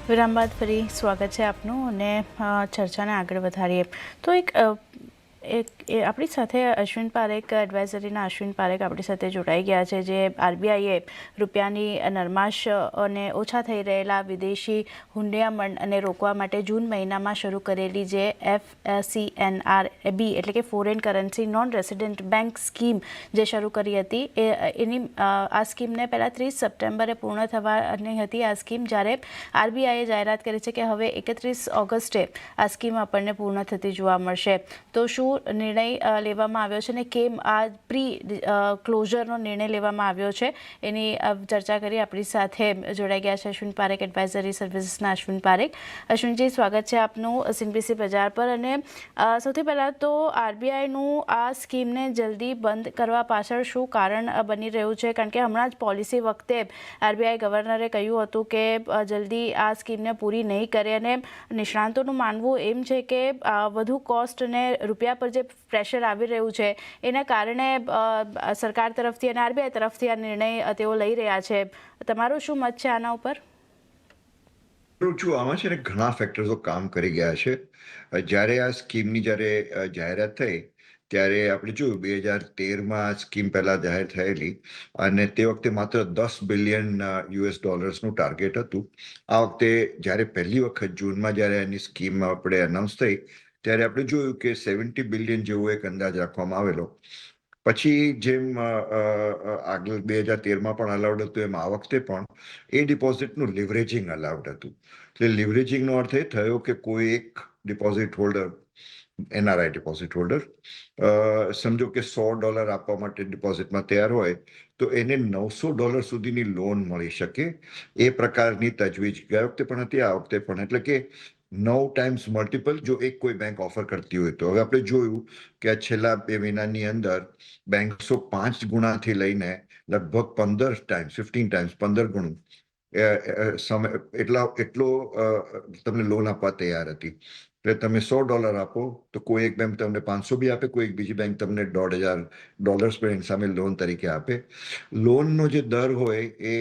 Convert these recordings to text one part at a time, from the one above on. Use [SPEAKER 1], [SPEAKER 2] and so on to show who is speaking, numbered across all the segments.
[SPEAKER 1] વિરામ બાદ ફરી સ્વાગત છે આપનું અને ચર્ચાને આગળ વધારીએ તો આપણી સાથે અશ્વિન પારેખ એડવાઇઝરીના અશ્વિન પારેખ આપણી સાથે જોડાઈ ગયા છે, જે આરબીઆઈએ રૂપિયાની નરમાશ અને ઓછા થઈ રહેલા વિદેશી હુંડિયામણ અને રોકવા માટે જૂન મહિનામાં શરૂ કરેલી જે FCNRB એટલે કે foreign currency non resident bank scheme જે શરૂ કરી હતી એની આ સ્કીમને પહેલાં 30 સપ્ટેમ્બરે પૂર્ણ થવાની હતી આ સ્કીમ, જ્યારે આરબીઆઈએ જાહેરાત કરી છે કે હવે 31 ઓગસ્ટે આ સ્કીમ આપણને પૂર્ણ થતી જોવા મળશે. તો શું નિર્ણય લેવામાં આવ્યો છે ને કેમ આ પ્રી ક્લોઝરનો નિર્ણય લેવામાં આવ્યો છે એની ચર્ચા કરી આપણી સાથે જોડાઈ ગયા છે અશ્વિન પારેખ, એડવાઇઝરી સર્વિસીસના અશ્વિન પારેખ. અશ્વિનજી, સ્વાગત છે આપનું સિનબીસી બજાર પર. અને સૌથી પહેલાં તો આરબીઆઈનું આ સ્કીમને જલ્દી બંધ કરવા પાછળ શું કારણ બની રહ્યું છે? કારણ કે હમણાં જ પોલિસી વખતે આરબીઆઈ ગવર્નરે કહ્યું હતું કે જલ્દી આ સ્કીમને પૂરી નહીં કરે, અને નિષ્ણાંતોનું માનવું એમ છે કે વધુ કોસ્ટ અને રૂપિયા પર જે પ્રેશર આવી રહ્યું છે એના કારણે સરકાર તરફથી અને આરબીઆઈ તરફથી આ નિર્ણય તેઓ લઈ રહ્યા છે. તમારો શું મત છે આના ઉપર?
[SPEAKER 2] આમાં છે ને ઘણા ફેક્ટર્સો કામ કરી ગયા છે. જ્યારે આ સ્કીમની જાહેરાત થઈ ત્યારે આપણે જોયું 2013માં આ સ્કીમ પહેલા જાહેર થયેલી અને તે વખતે માત્ર $10 બિલિયન નું ટાર્ગેટ હતું. આ વખતે જ્યારે પહેલી વખત જૂનમાં જ્યારે એની સ્કીમ આપણે અનાઉન્સ થઈ ત્યારે આપણે જોયું કે 70 બિલિયન જેવો એક અંદાજ રાખવામાં આવેલો. પછી જેમ આગળ 2013માં પણ અલાઉડ હતું એમ આ વખતે પણ એ ડિપોઝિટનું લિવરેજિંગ અલાઉડ હતું. એટલે લિવરેજિંગનો અર્થ એ થયો કે કોઈ એક deposit holder, NRI deposit holder, સમજો કે $100 આપવા માટે ડિપોઝિટમાં તૈયાર હોય તો એને $900 સુધીની લોન મળી શકે. એ પ્રકારની તજવીજ ગયા વખતે પણ હતી, આ વખતે પણ. એટલે કે 9 ટાઈમ્સ મલ્ટિપલ જો એક કોઈ બેંક ઓફર કરતી હોય તો. હવે આપણે જોયું કે આ છેલ્લા 2 મહિનાની અંદર બેંક્સો 5 ગુણાથી લઈને લગભગ 15 ટાઈમ્સ, 15 ટાઈમ્સ, 15 ગણું એટલો તમને લોન આપવા તૈયાર હતી. એટલે તમે $100 આપો તો કોઈ એક બેંક તમને 500 બી આપે, કોઈ એક બીજી બેંક તમને $1,500 પણ એની સામે લોન તરીકે આપે. લોનનો જે દર હોય એ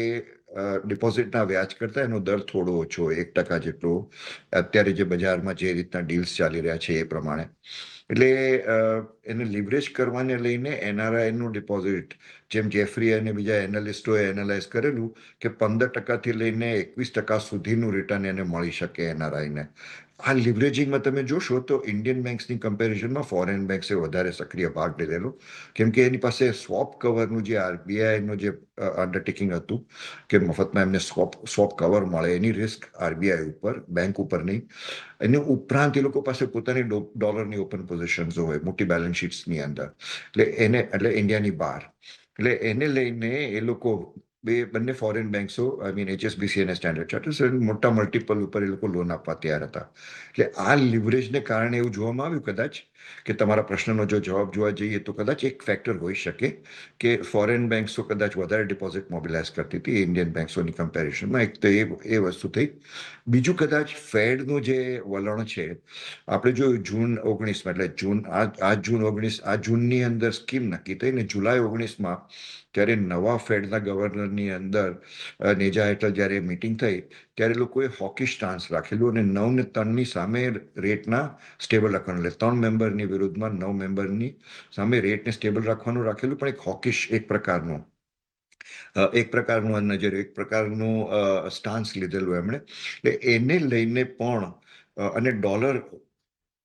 [SPEAKER 2] ડિપોઝિટના વ્યાજ કરતા એનો દર થોડો ઓછો, 1% જેટલો, અત્યારે જે બજારમાં જે રીતના ડીલ્સ ચાલી રહ્યા છે એ પ્રમાણે. એટલે એને લિવરેજ કરવાને લઈને NRIનું ડિપોઝિટ, જેમ જેફરી અને બીજા એનાલિસ્ટોએ એનાલાઇઝ કરેલું કે 15%થી લઈને 21% સુધીનું રિટર્ન એને મળી શકે NRIને. આ લિવરેજિંગમાં તમે જોશો તો ઇન્ડિયન બેંક્સની કમ્પેરિઝનમાં ફોરેન બેંક્સે વધારે સક્રિય ભાગ લીધેલો, કેમ કે એની પાસે સ્વોપ કવરનું જે આરબીઆઈનું જે અન્ડરટેકિંગ હતું કે મફતમાં એમને સ્વોપ કવર મળે, એની રિસ્ક આરબીઆઈ ઉપર, બેંક ઉપર નહીં. એની ઉપરાંત એ લોકો પાસે પોતાની ડોલરની ઓપન પોઝિશન્સ હોય મોટી બેલેન્સ શીટ્સની અંદર, એટલે ઇન્ડિયાની બહાર. એટલે એને લઈને એ લોકો બંને ફોરેન બેંક્સો, આઈ મીન HSBC અને સ્ટેન્ડર્ડ ચાર્ટર્ડ, મોટા મલ્ટિપલ ઉપર એ લોકો લોન આપવા તૈયાર હતા. એટલે આ લિવરેજને કારણે એવું જોવામાં આવ્યું કદાચ કે તમારા પ્રશ્નનો જો જવાબ જોવા જઈએ તો કદાચ એક ફેક્ટર હોઈ શકે કે ફોરેન બેંક્સો કદાચ વધારે ડિપોઝિટ મોબિલાઇઝ કરતી હતી ઇન્ડિયન બેંક્સોની કમ્પેરિઝનમાં. એક તો એ વસ્તુ થઈ. બીજું કદાચ ફેડનું જે વલણ છે, આપણે જોયું જૂન 19માં, એટલે આ જૂનની અંદર સ્કીમ નક્કી થઈ ને જુલાઈ 19માં ત્યારે નવા ફેડના ગવર્નરની અંદર નેજા હેઠળ જ્યારે મીટિંગ થઈ ત્યારે લોકોએ હોકી સ્ટાન્સ રાખેલું અને 9 ને 3ની સામે રેટના સ્ટેબલ રાખવાનું, એટલે 3 મેમ્બરની વિરુદ્ધમાં 9 મેમ્બરની સામે રેટને સ્ટેબલ રાખવાનું રાખેલું, પણ એક હોકિશ એક પ્રકારનું નજર, એક પ્રકારનું સ્ટાન્સ લીધેલું એમણે. એટલે એને લઈને પણ અને ડોલર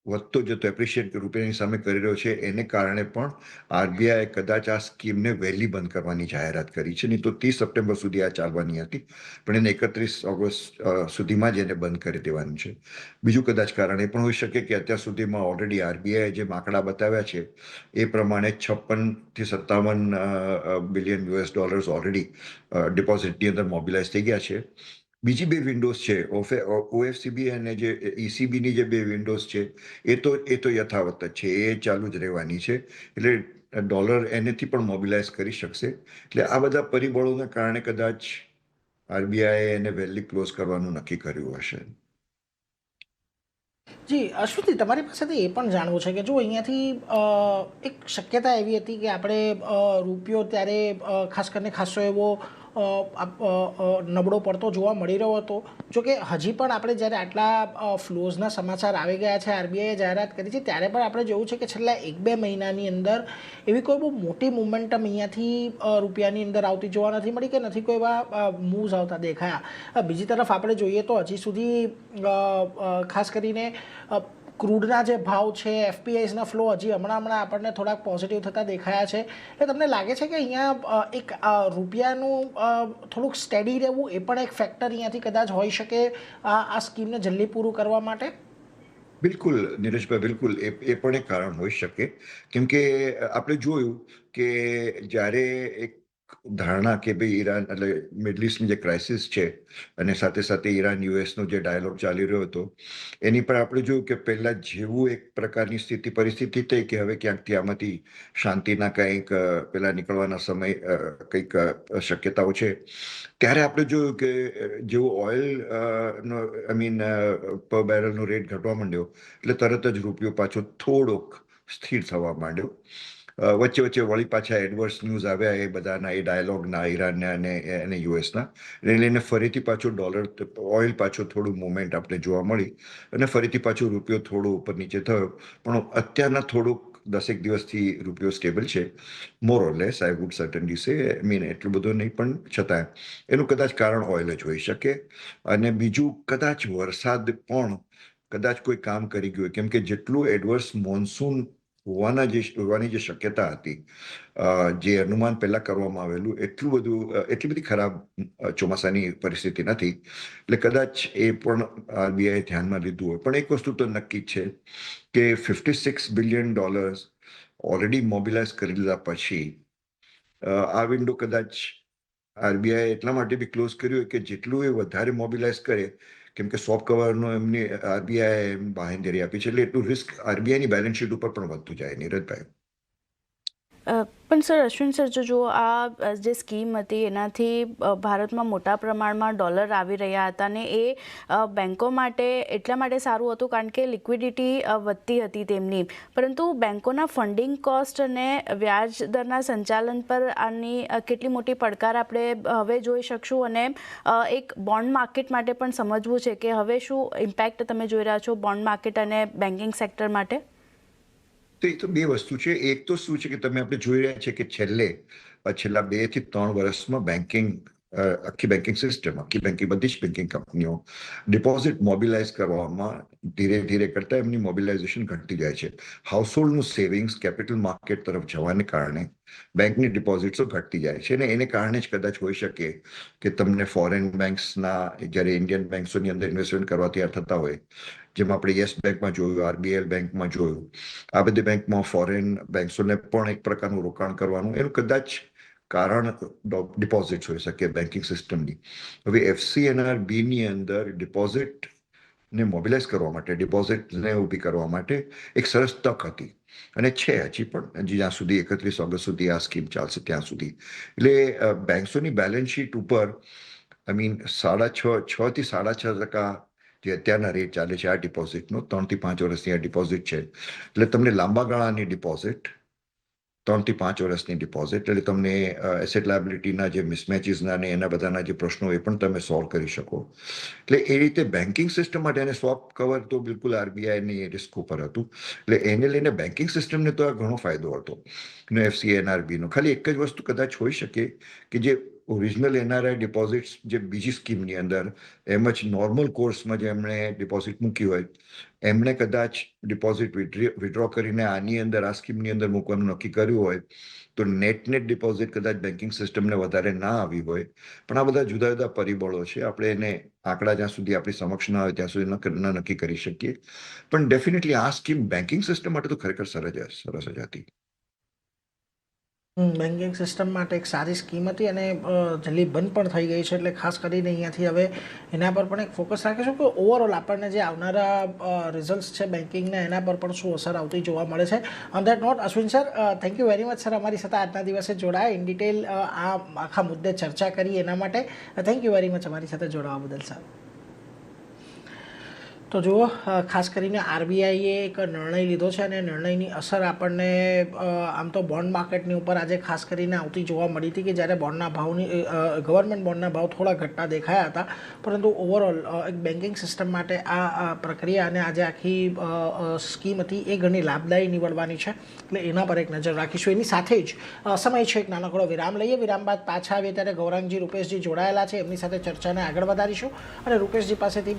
[SPEAKER 2] વધતો જતો એપ્રિશિએટ રૂપિયાની સામે કરી રહ્યો છે, એને કારણે પણ આરબીઆઈ કદાચ આ સ્કીમને વહેલી બંધ કરવાની જાહેરાત કરી છે. નહીં તો 30 સપ્ટેમ્બર સુધી આ ચાલવાની હતી, પણ એને 31 ઓગસ્ટ સુધીમાં જ એને બંધ કરી દેવાની છે. બીજું કદાચ કારણ એ પણ હોઈ શકે કે અત્યાર સુધીમાં ઓલરેડી આરબીઆઈ જે આંકડા બતાવ્યા છે એ પ્રમાણે 56 થી 57 બિલિયન US ડોલર્સ ઓલરેડી ડિપોઝિટની અંદર મોબિલાઇઝ થઈ ગયા છે. બીજી 2 વિન્ડોઝ છે, OFCB અને જે ECBની જે 2 વિન્ડોઝ છે એ તો યથાવત જ છે, એ ચાલુ જ રહેવાની છે. એટલે ડોલર એનેથી પણ મોબિલાઇઝ કરી શકશે. એટલે આ બધા પરિબળોના કારણે કદાચ આરબીઆઈ એને વહેલી ક્લોઝ કરવાનું નક્કી કર્યું હશે.
[SPEAKER 3] જી અશ્વિનજી, તમારી પાસેથી એ પણ જાણવું છે કે જો અહીંયાથી એક શક્યતા એવી હતી કે આપણે રૂપિયો ત્યારે ખાસ કરીને ખાસો એવો નબળો પડતો જોવા મળી રહ્યો હતો. જોકે હજી પણ આપણે જ્યારે આટલા ફ્લોઝના સમાચાર આવી ગયા છે, આરબીઆઈએ જાહેરાત કરી છે, ત્યારે પણ આપણે જોયું છે કે છેલ્લા 1-2 મહિનાની અંદર એવી કોઈ બહુ મોટી મુવમેન્ટમ અહીંયાથી રૂપિયાની અંદર આવતી જોવા નથી મળી કે નથી કોઈ એવા મૂવ્સ આવતા દેખાયા. બીજી તરફ આપણે જોઈએ તો હજી સુધી ખાસ કરીને ક્રૂડના જે ભાવ છે, એફપીઆઈસના ફ્લો હજી હમણાં આપણને થોડાક પોઝિટિવ થતા દેખાયા છે. એટલે તમને લાગે છે કે અહીંયા એક રૂપિયાનું થોડુંક સ્ટેડી રહેવું એ પણ એક ફેક્ટર અહીંયાથી કદાચ હોઈ શકે આ સ્કીમને જલ્દી પૂરું કરવા માટે?
[SPEAKER 2] બિલકુલ નીરજભાઈ, બિલકુલ એ પણ એક કારણ હોઈ શકે. કેમ કે આપણે જોયું કે જ્યારે એક ધારણા કે ભાઈ ઈરાન એટલે મિડલ ઇસ્ટની જે ક્રાઇસિસ છે અને સાથે સાથે ઈરાન યુએસનો જે ડાયલોગ ચાલી રહ્યો હતો, એની પર આપણે જોયું કે પહેલાં જેવું એક પ્રકારની પરિસ્થિતિ થઈ કે હવે ક્યાંકથી આમાંથી શાંતિના કંઈક પેલા નીકળવાના સમય કંઈક શક્યતાઓ છે, ત્યારે આપણે જોયું કે જેવું ઓઇલ નો પર બેરલનો રેટ ઘટવા માંડ્યો એટલે તરત જ રૂપિયો પાછો થોડોક સ્થિર થવા માંડ્યો. વચ્ચે વચ્ચે વળી પાછા એડવર્સ ન્યૂઝ આવ્યા એ બધાના, એ ડાયલોગના, ઈરાનના અને યુએસના, એને લઈને ફરીથી પાછો ઓઇલ પાછો થોડું મુવમેન્ટ આપણે જોવા મળી અને ફરીથી પાછો રૂપિયો થોડો ઉપર નીચે થયો. પણ અત્યારના થોડુંક 10 દિવસથી રૂપિયો સ્ટેબલ છે, મોર ઓર લેસ આઈ વુડ સર્ટનલી સે. એટલું બધું નહીં, પણ છતાં એનું કદાચ કારણ ઓઇલ જ હોઈ શકે. અને બીજું કદાચ વરસાદ પણ કદાચ કોઈ કામ કરી ગયું, કેમ કે જેટલું એડવર્સ મોન્સૂન હોવાની જે શક્યતા હતી, જે અનુમાન પહેલા કરવામાં આવેલું, એટલી બધી ખરાબ ચોમાસાની પરિસ્થિતિ નથી. એટલે કદાચ એ પણ આરબીઆઈ ધ્યાનમાં લીધું હોય. પણ એક વસ્તુ તો નક્કી છે કે $56 બિલિયન ઓલરેડી મોબિલાઇઝ કરી લીધા પછી આ વિન્ડો કદાચ આરબીઆઈ એટલા માટે બી ક્લોઝ કર્યું કે જેટલું એ વધારે મોબિલાઇઝ કરે, કેમ કે સોફ્ટ કવરનો એમની આરબીઆઈ બાંહેધરી આપી છે, એટલે એટલું રિસ્ક આરબીઆઈની બેલેન્સ શીટ ઉપર પણ વધતું જાય. નીરજભાઈ,
[SPEAKER 1] પણ સર, અશ્વિન સર, જો આ જે સ્કીમ હતી એનાથી ભારતમાં મોટા પ્રમાણમાં ડોલર આવી રહ્યા હતા ને એ બેન્કો માટે એટલા માટે સારું હતું કારણ કે લિક્વિડિટી વધતી હતી તેમની, પરંતુ બેન્કોના ફંડિંગ કોસ્ટ અને વ્યાજ દરના સંચાલન પર આની કેટલી મોટી પડકાર આપણે હવે જોઈ શકશું અને એક બોન્ડ માર્કેટ માટે પણ સમજવું છે કે હવે શું ઇમ્પેક્ટ તમે જોઈ રહ્યા છો બોન્ડ માર્કેટ અને બેન્કિંગ સેક્ટર માટે?
[SPEAKER 2] તો એ તો બે વસ્તુ છે. એક તો શું છે કે આપણે જોઈ રહ્યા છે કે છેલ્લા 2 થી 3 વર્ષમાં આખી બધી જ બેન્કિંગ કંપનીઓ ડિપોઝિટ મોબિલાઇઝ કરવામાં ધીરે ધીરે કરતા એમની મોબિલાઇઝેશન ઘટતી જાય છે. હાઉસહોલ્ડનું સેવિંગ્સ કેપિટલ માર્કેટ તરફ જવાને કારણે બેંકની ડિપોઝિટ્સો ઘટતી જાય છે, અને એને કારણે જ કદાચ હોઈ શકે કે તમને ફોરેન બેંક્સના જ્યારે ઇન્ડિયન બેંક્સોની અંદર ઇન્વેસ્ટમેન્ટ કરવા તૈયાર થતા હોય, જેમ આપણે યસ બેંકમાં જોયું, આરબીએલ બેંકમાં જોયું, આ બધી બેંકમાં ફોરેન બેંક્સોને પણ એક પ્રકારનું રોકાણ કરવાનું એનું કદાચ કારણ ડિપોઝિટ્સ હોઈ શકે બેન્કિંગ સિસ્ટમની. હવે એફસીએનઆરબીની અંદર ડિપોઝિટને મોબિલાઇઝ કરવા માટે, ડિપોઝિટને ઊભી કરવા માટે એક સરસ તક હતી અને છે હજી પણ, જ્યાં સુધી 31 ઓગસ્ટ સુધી આ સ્કીમ ચાલશે ત્યાં સુધી. એટલે બેંક્સોની બેલેન્સ શીટ ઉપર 6.5 થી 6.5% જે અત્યારના રેટ ચાલે છે આ ડિપોઝિટનો, 3 થી 5 વર્ષની આ ડિપોઝિટ છે, એટલે તમને લાંબા ગાળાની ડિપોઝિટ, 3 થી 5 વર્ષની ડિપોઝિટ, એટલે તમને એસેટ લાયબિલિટીના જે મિસમેચીસના ને એના બધાના જે પ્રશ્નો એ પણ તમે સોલ્વ કરી શકો. એટલે એ રીતે બેન્કિંગ સિસ્ટમ માટે અને સોફ્ટ કવર તો બિલકુલ આરબીઆઈની રિસ્ક ઉપર હતું, એટલે એને લઈને બેન્કિંગ સિસ્ટમને તો આ ઘણો ફાયદો હતો એફસીએનઆરબીનો. ખાલી એક જ વસ્તુ કદાચ હોઈ શકે કે જે ઓરિજિનલ એનઆરઆઈ ડિપોઝિટ્સ જે બીજી સ્કીમની અંદર એમ જ નોર્મલ કોર્સમાં જે એમણે ડિપોઝિટ મૂકી હોય, એમણે કદાચ ડિપોઝિટ વિડ્રો કરીને આની અંદર આ સ્કીમની અંદર મૂકવાનું નક્કી કર્યું હોય તો નેટ ડિપોઝિટ કદાચ બેન્કિંગ સિસ્ટમને વધારે ના આવી હોય. પણ આ બધા જુદા જુદા પરિબળો છે, આપણે એને આંકડા જ્યાં સુધી આપણી સમક્ષ ના આવે ત્યાં સુધી ન નક્કી કરી શકીએ. પણ ડેફિનેટલી આ સ્કીમ બેન્કિંગ સિસ્ટમ માટે તો ખરેખર સરસ જ હતી.
[SPEAKER 3] બેન્કિંગ સિસ્ટમ માટે એક સારી સ્કીમ હતી અને જલ્દી બંધ પણ થઈ ગઈ છે, એટલે ખાસ કરીને અહીંયાથી હવે એના પર પણ એક ફોકસ રાખીશું કે ઓવરઓલ આપણને જે આવનારા રિઝલ્ટ્સ છે બેન્કિંગના એના પર પણ શું અસર આવતી જોવા મળે છે. On that note, Ashwin sir, thank you very much sir અમારી સાથે આજના દિવસે જોડાયા, ઇન ડિટેલ આ આખા મુદ્દે ચર્ચા કરી એના માટે થેન્ક યુ વેરી મચ અમારી સાથે જોડાવા બદલ સર. તો જુઓ ખાસ કરીને આરબીઆઈએ એક નિર્ણય લીધો છે અને નિર્ણયની અસર આપણને આમ તો બોન્ડ માર્કેટની ઉપર આજે ખાસ કરીને આવતી જોવા મળી હતી કે જ્યારે બોન્ડના ભાવની ગવર્મેન્ટ બોન્ડના ભાવ થોડા ઘટતા દેખાયા હતા, પરંતુ ઓવરઓલ એક બેન્કિંગ સિસ્ટમ માટે આ પ્રક્રિયા અને આજે આખી સ્કીમ હતી એ ઘણી લાભદાયી નીવડવાની છે, એટલે એના પર એક નજર રાખીશું. એની સાથે જ સમય છે એક નાનકડો વિરામ લઈએ. વિરામ બાદ પાછા આવીએ ત્યારે ગૌરાંગજી રૂપેશજી જોડાયેલા છે, એમની સાથે ચર્ચાને આગળ વધારીશું અને રૂપેશજી પાસેથી